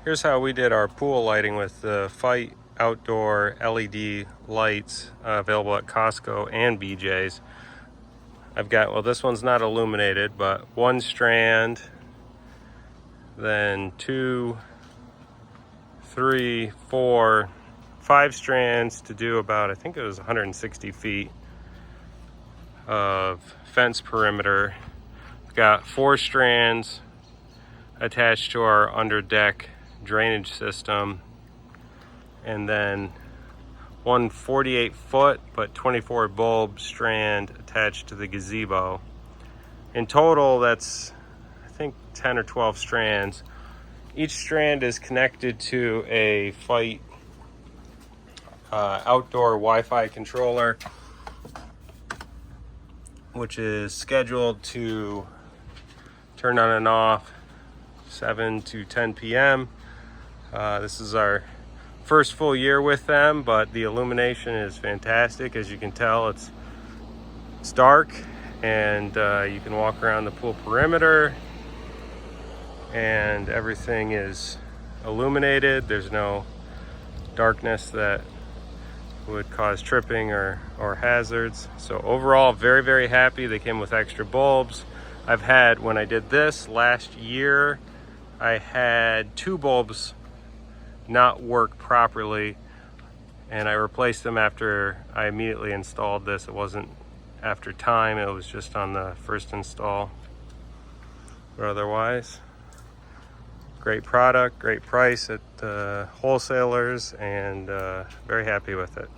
Here's how we did our pool lighting with the Feit outdoor LED lights available at Costco and BJ's. I've got, well, this one's not illuminated, but 1 strand, then 2, 3, 4, 5 strands to do about, I think it was 160 feet of fence perimeter. We've got 4 strands attached to our under deck drainage system, and then one 48-foot but 24 bulb strand attached to the gazebo. In total, that's I think 10 or 12 strands. Each strand is connected to a Feit outdoor Wi-Fi controller, which is scheduled to turn on and off 7 to 10 p.m. This is our first full year with them, but the illumination is fantastic. As you can tell, it's dark, and you can walk around the pool perimeter and everything is illuminated. There's no darkness that would cause tripping or hazards. So overall, very, very happy. They came with extra bulbs. I've had, when I did this last year, I had 2 bulbs not work properly, and I replaced them after I immediately installed this. It wasn't after time, it was just on the first install. But otherwise, great product, great price at wholesalers, and very happy with it.